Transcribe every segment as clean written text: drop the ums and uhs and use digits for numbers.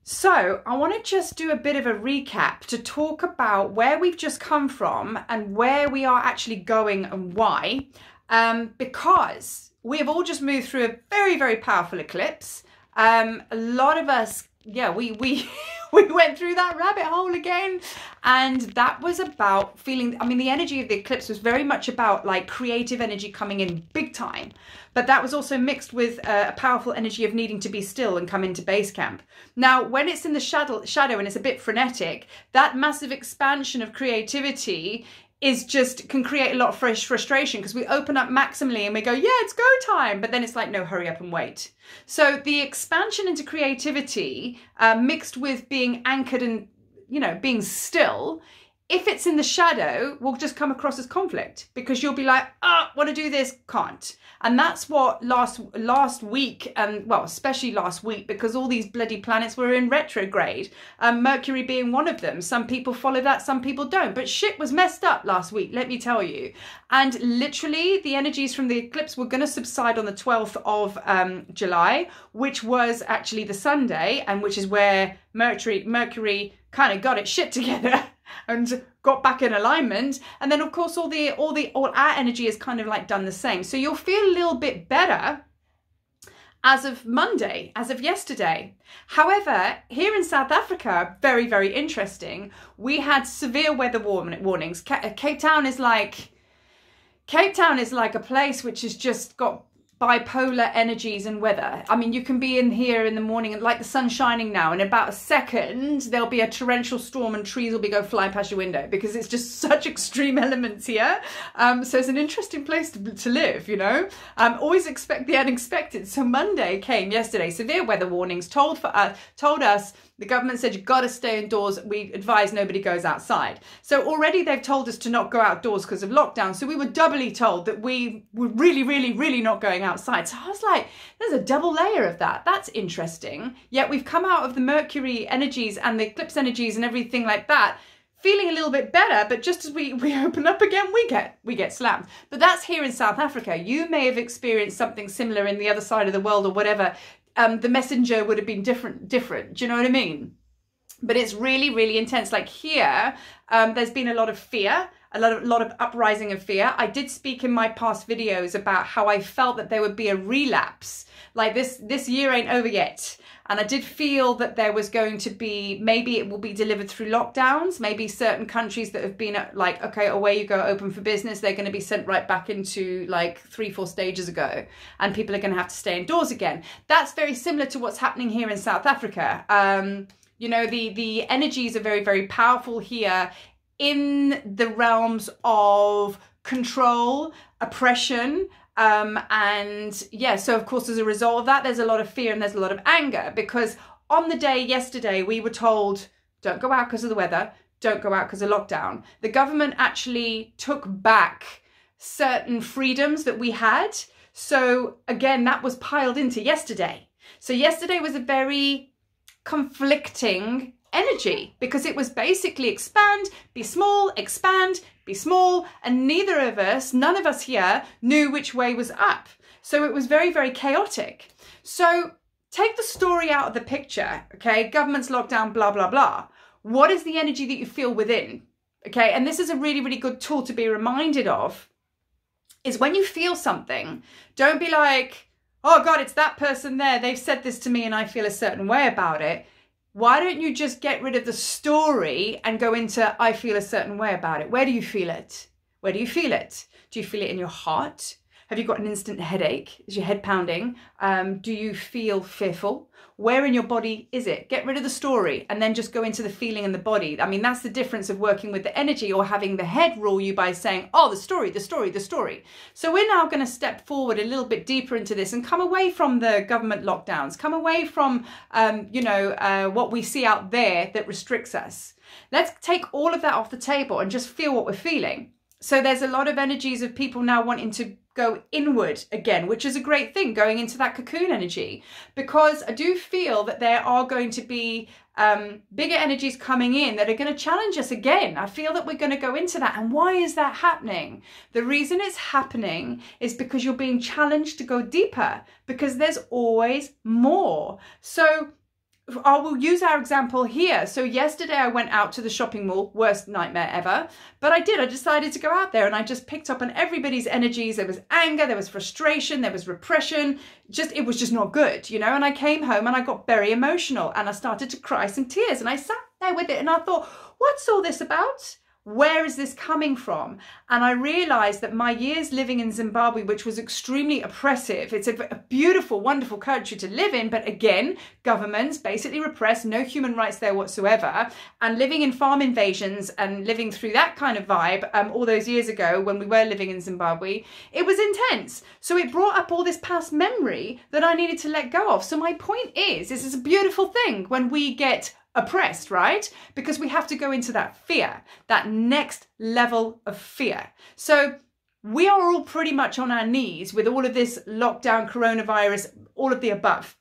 So I want to just do a bit of a recap to talk about where we've just come from and where we are actually going and why, because we have all just moved through a very, very powerful eclipse. A lot of us, yeah, we went through that rabbit hole again, and that was about feeling, I mean, the energy of the eclipse was very much about like creative energy coming in big time, but that was also mixed with a powerful energy of needing to be still and come into base camp. Now, when it's in the shadow and it's a bit frenetic, that massive expansion of creativity can create a lot of frustration, because we open up maximally and we go, yeah, it's go time, but then it's like, no, hurry up and wait. So the expansion into creativity mixed with being anchored and, you know, being still, if it's in the shadow, will just come across as conflict, because you'll be like, oh, want to do this, can't. And that's what last week, well, especially last week, because all these bloody planets were in retrograde, Mercury being one of them. Some people follow that, some people don't, but shit was messed up last week, let me tell you. And literally the energies from the eclipse were going to subside on the 12th of July, which was actually the Sunday, and which is where Mercury kind of got its shit together and got back in alignment. And then of course all our energy is kind of like done the same. So you'll feel a little bit better as of Monday, as of yesterday. However, here in South Africa, very, very interesting, we had severe weather warnings. Cape Town is like a place which has just got bipolar energies and weather. I mean, you can be in here in the morning and like the sun's shining now, and in about a second there'll be a torrential storm and trees will go flying past your window, because it's just such extreme elements here. So it's an interesting place to live, you know. Always expect the unexpected. So Monday came yesterday, severe weather warnings told us. The government said you've got to stay indoors. We advise nobody goes outside. So already they've told us to not go outdoors because of lockdown. So we were doubly told that we were really, really, really not going outside. So I was like, there's a double layer of that. That's interesting. Yet we've come out of the Mercury energies and the eclipse energies and everything like that, feeling a little bit better, but just as we open up again, we get slammed. But that's here in South Africa. You may have experienced something similar in the other side of the world or whatever. The messenger would have been different. Do you know what I mean? But it's really, really intense. Like here, there's been a lot of fear, a lot of uprising of fear. I did speak in my past videos about how I felt that there would be a relapse. Like this year ain't over yet. And I did feel that there was going to be, maybe it will be delivered through lockdowns. Maybe certain countries that have been like, okay, away you go, open for business, they're going to be sent right back into like 3-4 stages ago. And people are going to have to stay indoors again. That's very similar to what's happening here in South Africa. You know, the energies are very, very powerful here in the realms of control, oppression, and yeah, so of course, as a result of that, there's a lot of fear and there's a lot of anger, because on the day yesterday, we were told, don't go out because of the weather, don't go out because of lockdown. The government actually took back certain freedoms that we had. So again, that was piled into yesterday. So yesterday was a very conflicting energy, because it was basically expand, be small, expand, be small, and none of us here knew which way was up. So it was very, very chaotic. So take the story out of the picture, okay? Government's lockdown, blah, blah, blah. What is the energy that you feel within? Okay, and this is a really, really good tool to be reminded of, is when you feel something, don't be like, oh God, it's that person there, they've said this to me and I feel a certain way about it. Why don't you just get rid of the story and go into, I feel a certain way about it? Where do you feel it? Where do you feel it? Do you feel it in your heart? Have you got an instant headache? Is your head pounding? Do you feel fearful? Where in your body is it? Get rid of the story and then just go into the feeling in the body. I mean, that's the difference of working with the energy or having the head rule you by saying, oh, the story, the story, the story. So we're now going to step forward a little bit deeper into this and come away from the government lockdowns, come away from, what we see out there that restricts us. Let's take all of that off the table and just feel what we're feeling. So there's a lot of energies of people now wanting to go inward again, which is a great thing, going into that cocoon energy, because I do feel that there are going to be bigger energies coming in that are going to challenge us again. I feel that we're going to go into that. And why is that happening? The reason it's happening is because you're being challenged to go deeper, because there's always more. So I will use our example here. So yesterday I went out to the shopping mall, worst nightmare ever, but I decided to go out there and I just picked up on everybody's energies. There was anger, there was frustration, there was repression. It was just not good, you know? And I came home and I got very emotional and I started to cry some tears and I sat there with it and I thought, what's all this about? Where is this coming from? And I realized that my years living in Zimbabwe, which was extremely oppressive, it's a beautiful, wonderful country to live in, but again, governments basically repressed, no human rights there whatsoever. And living in farm invasions and living through that kind of vibe all those years ago when we were living in Zimbabwe, it was intense. So it brought up all this past memory that I needed to let go of. So my point is, this is a beautiful thing when we get oppressed, right? Because we have to go into that fear, that next level of fear. So we are all pretty much on our knees with all of this lockdown, coronavirus, all of the above.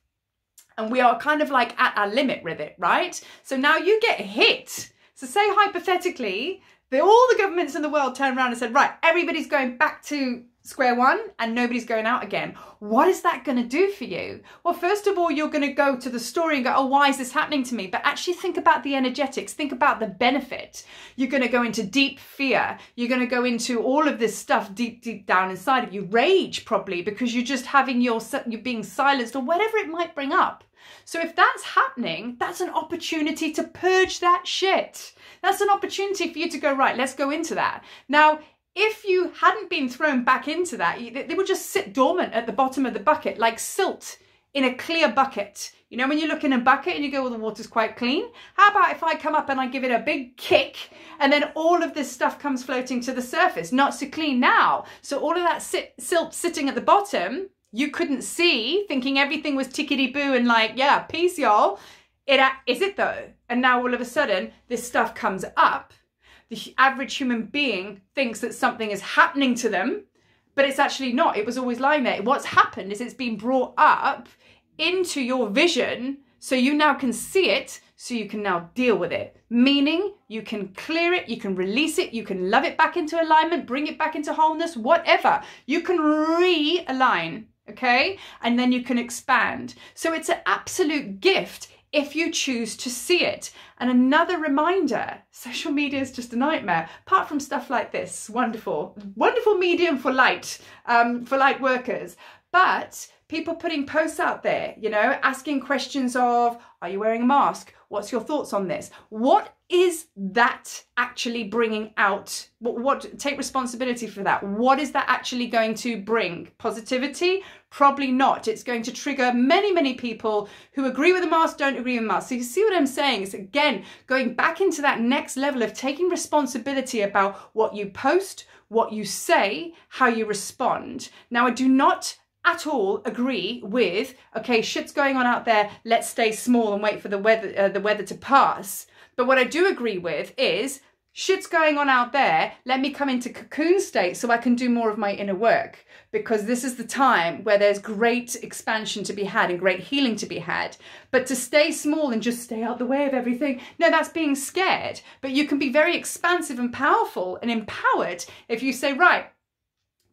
And we are kind of like at our limit with it, right? So now you get hit. So say hypothetically, all the governments in the world turned around and said, right, everybody's going back to square one and nobody's going out again. What is that going to do for you? Well, first of all, you're going to go to the story and go, oh, why is this happening to me? But actually think about the energetics, think about the benefit. You're going to go into deep fear. You're going to go into all of this stuff deep down inside of you. Rage probably, because you're just having you're being silenced or whatever it might bring up. So if that's happening, that's an opportunity to purge that shit. That's an opportunity for you to go, right, let's go into that. Now, if you hadn't been thrown back into that, they would just sit dormant at the bottom of the bucket, like silt in a clear bucket. You know, when you look in a bucket and you go, well, the water's quite clean. How about if I come up and I give it a big kick and then all of this stuff comes floating to the surface, not so clean now. So all of that silt sitting at the bottom, you couldn't see, thinking everything was tickety-boo and like, yeah, peace, y'all. Is it though? And now all of a sudden, this stuff comes up. The average human being thinks that something is happening to them, but it's actually not. It was always lying there. What's happened is it's been brought up into your vision, so you now can see it, so you can now deal with it. Meaning you can clear it, you can release it, you can love it back into alignment, bring it back into wholeness, whatever. You can realign, okay? And then you can expand. So it's an absolute gift if you choose to see it. And another reminder, social media is just a nightmare. Apart from stuff like this, wonderful medium for light workers. But people putting posts out there, you know, asking questions of, are you wearing a mask? What's your thoughts on this? What is that actually bringing out? Take responsibility for that. What is that actually going to bring? Positivity? Probably not. It's going to trigger many, many people who agree with the mask, don't agree with the mask. So you see what I'm saying? It's again, going back into that next level of taking responsibility about what you post, what you say, how you respond. Now, I do not at all agree with, okay, shit's going on out there, let's stay small and wait for the weather to pass. But what I do agree with is, shit's going on out there, let me come into cocoon state so I can do more of my inner work. Because this is the time where there's great expansion to be had and great healing to be had. But to stay small and just stay out the way of everything, no, that's being scared. But you can be very expansive and powerful and empowered if you say, right,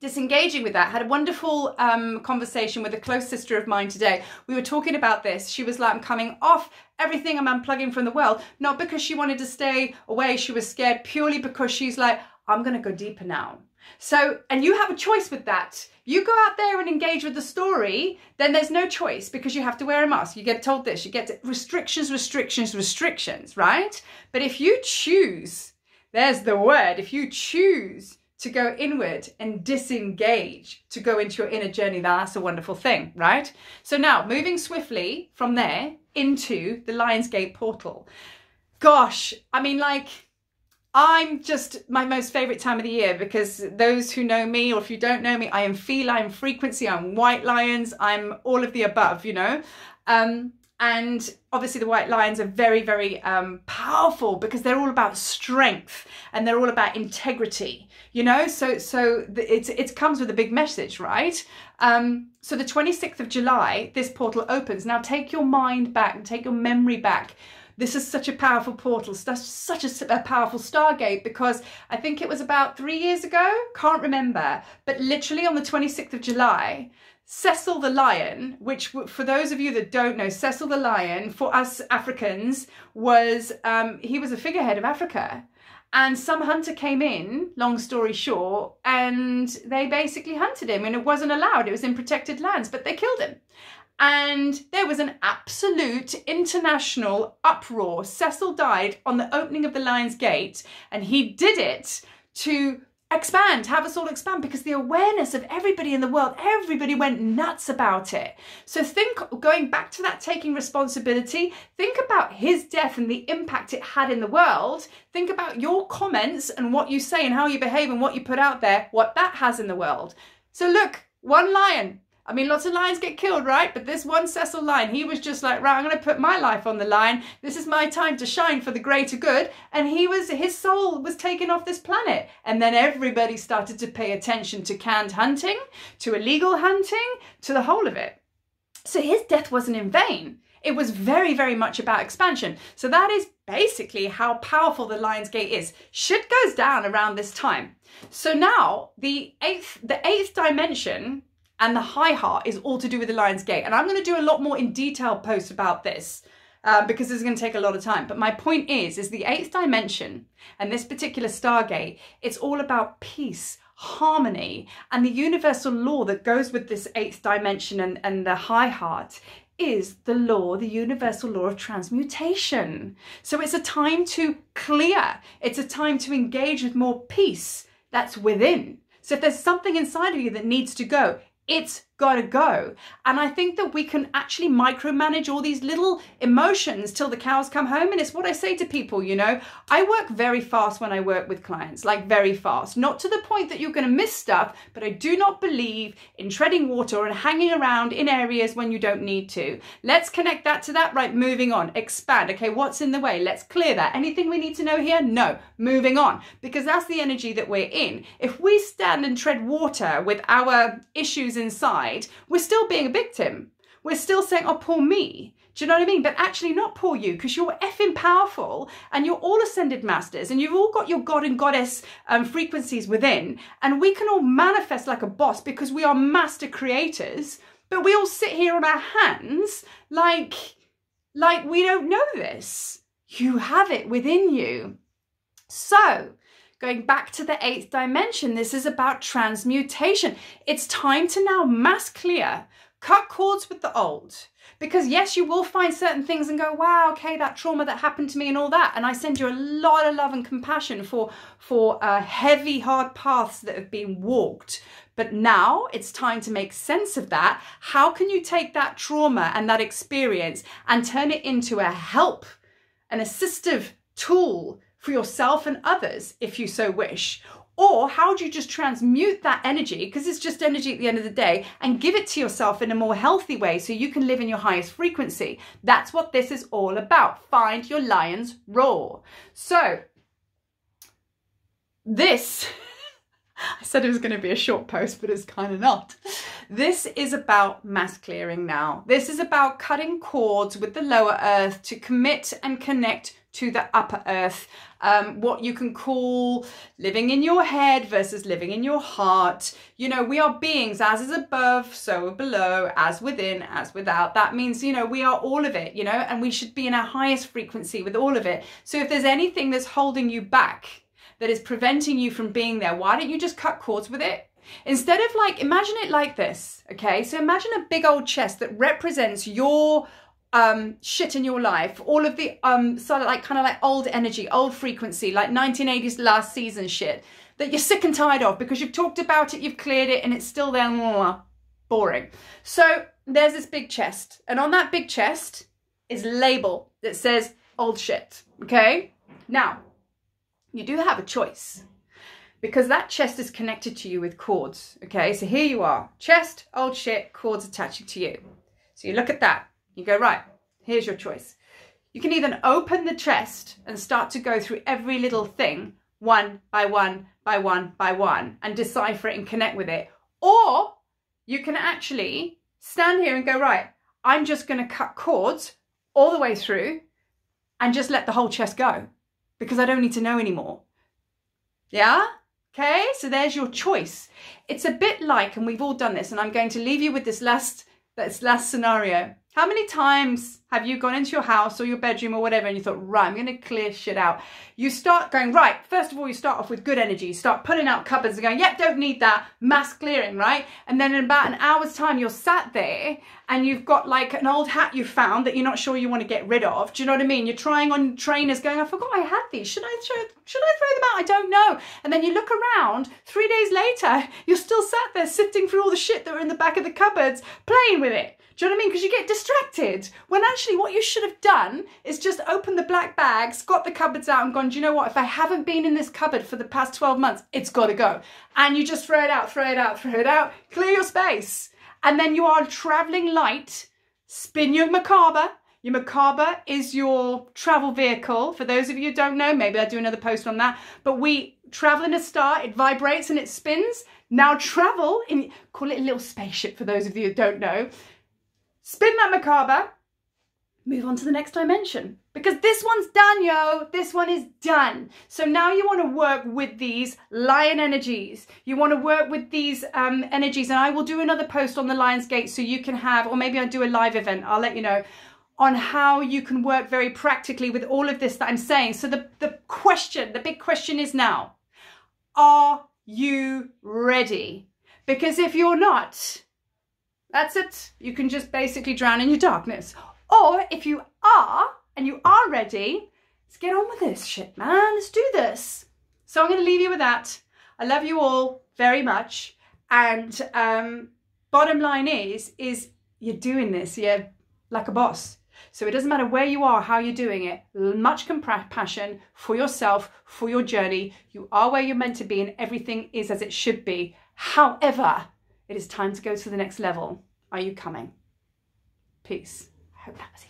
disengaging with that. Had a wonderful conversation with a close sister of mine today. We were talking about this. She was like, I'm coming off everything, I'm unplugging from the world. Not because she wanted to stay away, she was scared, purely because she's like, I'm going to go deeper now. So, and you have a choice with that. You go out there and engage with the story, then there's no choice because you have to wear a mask. You get told this, you get restrictions, restrictions, restrictions, right? But if you choose, there's the word, if you choose to go inward and disengage, to go into your inner journey, that's a wonderful thing, right? So now, moving swiftly from there into the Lionsgate portal. Gosh, I mean, like, I'm just my most favorite time of the year because those who know me, or if you don't know me, I am feline frequency, I'm white lions, I'm all of the above, you know. And obviously the white lions are very, very powerful because they're all about strength and they're all about integrity, you know. So it comes with a big message, right? So the 26th of July, this portal opens. Now take your mind back and take your memory back. This is such a powerful portal, such a powerful Stargate, because I think it was about 3 years ago, can't remember, but literally on the 26th of July, Cecil the lion, which for those of you that don't know, Cecil the lion for us Africans was, he was a figurehead of Africa. And some hunter came in, long story short, and they basically hunted him, and it wasn't allowed. It was in protected lands, but they killed him. And there was an absolute international uproar. Cecil died on the opening of the Lion's Gate, and he did it to expand, have us all expand, because the awareness of everybody in the world, everybody went nuts about it. So think, going back to that taking responsibility, think about his death and the impact it had in the world. Think about your comments and what you say and how you behave and what you put out there, what that has in the world. So look, one lion. I mean, lots of lions get killed, right? But this one Cecil lion, he was just like, right, I'm going to put my life on the line. This is my time to shine for the greater good. And his soul was taken off this planet. And then everybody started to pay attention to canned hunting, to illegal hunting, to the whole of it. So his death wasn't in vain. It was very, very much about expansion. So that is basically how powerful the Lion's Gate is. Shit goes down around this time. So now the eighth dimension and the high heart is all to do with the Lion's Gate. And I'm going to do a lot more in detail posts about this because this is going to take a lot of time. But my point is the eighth dimension and this particular Stargate, it's all about peace, harmony, and the universal law that goes with this eighth dimension and the high heart is the law, the universal law of transmutation. So it's a time to clear. It's a time to engage with more peace that's within. So if there's something inside of you that needs to go, it's got to go. And I think that we can actually micromanage all these little emotions till the cows come home. And it's what I say to people, you know, I work very fast when I work with clients, like very fast, not to the point that you're going to miss stuff, but I do not believe in treading water and hanging around in areas when you don't need to. Let's connect that to that. Right, moving on, expand. Okay, what's in the way? Let's clear that. Anything we need to know here? No, moving on, because that's the energy that we're in. If we stand and tread water with our issues inside, we're still being a victim. We're still saying, oh, poor me. Do you know what I mean? But actually not poor you, because you're effing powerful and you're all ascended masters and you've all got your God and Goddess frequencies within, and we can all manifest like a boss because we are master creators, but we all sit here on our hands like we don't know this. You have it within you. So going back to the eighth dimension, this is about transmutation. It's time to now mass clear, cut cords with the old. Because yes, you will find certain things and go, wow, okay, that trauma that happened to me and all that. And I send you a lot of love and compassion for heavy, hard paths that have been walked. But now it's time to make sense of that. How can you take that trauma and that experience and turn it into a help, an assistive tool for yourself and others, if you so wish? Or how do you just transmute that energy, because it's just energy at the end of the day, and give it to yourself in a more healthy way so you can live in your highest frequency? That's what this is all about. Find your lion's roar. So this, I said it was going to be a short post, but it's kind of not. This is about mass clearing now. This is about cutting cords with the lower earth to commit and connect to the upper earth, what you can call living in your head versus living in your heart. You know, we are beings, as is above, so below, as within, as without. That means, you know, we are all of it, you know, and we should be in our highest frequency with all of it. So if there's anything that's holding you back, that is preventing you from being there, why don't you just cut cords with it? Instead of like, imagine it like this, okay? So imagine a big old chest that represents your shit in your life, all of the sort of like kind of like old energy, old frequency, like 1980s last season shit that you're sick and tired of because you've talked about it, you've cleared it, and it's still there, boring. So there's this big chest, and on that big chest is a label that says old shit, okay? Now, you do have a choice because that chest is connected to you with cords, okay? So here you are, chest, old shit, cords attaching to you. So you look at that. You go, right, here's your choice. You can either open the chest and start to go through every little thing one by one, by one, by one, and decipher it and connect with it. Or you can actually stand here and go, right, I'm just going to cut cords all the way through and just let the whole chest go because I don't need to know anymore. Yeah? Okay, so there's your choice. It's a bit like, and we've all done this, and I'm going to leave you with this last scenario. How many times have you gone into your house or your bedroom or whatever and you thought, right, I'm going to clear shit out? You start going, right, first of all, you start off with good energy. You start putting out cupboards and going, yep, don't need that, mass clearing, right? And then in about an hour's time, you're sat there and you've got like an old hat you found that you're not sure you want to get rid of. Do you know what I mean? You're trying on trainers going, I forgot I had these. Should I throw them out? I don't know. And then you look around, 3 days later, you're still sat there sifting through all the shit that were in the back of the cupboards, playing with it. Do you know what I mean? Because you get distracted. When actually what you should have done is just opened the black bags, got the cupboards out and gone, do you know what? If I haven't been in this cupboard for the past 12 months, it's got to go. And you just throw it out, throw it out, throw it out, clear your space. And then you are traveling light, spin your Merkaba. Your Merkaba is your travel vehicle. For those of you who don't know, maybe I'll do another post on that. But we travel in a star, it vibrates and it spins. Now travel in, call it a little spaceship for those of you who don't know. Spin that Merkaba, move on to the next dimension. Because this one's done, yo. This one is done. So now you want to work with these lion energies. You want to work with these energies. And I will do another post on the Lion's Gate so you can have, or maybe I'll do a live event. I'll let you know on how you can work very practically with all of this that I'm saying. So the big question is now, are you ready? Because if you're not, that's it. You can just basically drown in your darkness. Or if you are, and you are ready, let's get on with this shit, man. Let's do this. So I'm going to leave you with that. I love you all very much. And bottom line is you're doing this, you're like a boss. So it doesn't matter where you are, how you're doing it. Much compassion for yourself, for your journey. You are where you're meant to be and everything is as it should be. However, it is time to go to the next level. Are you coming? Peace. I hope that was it.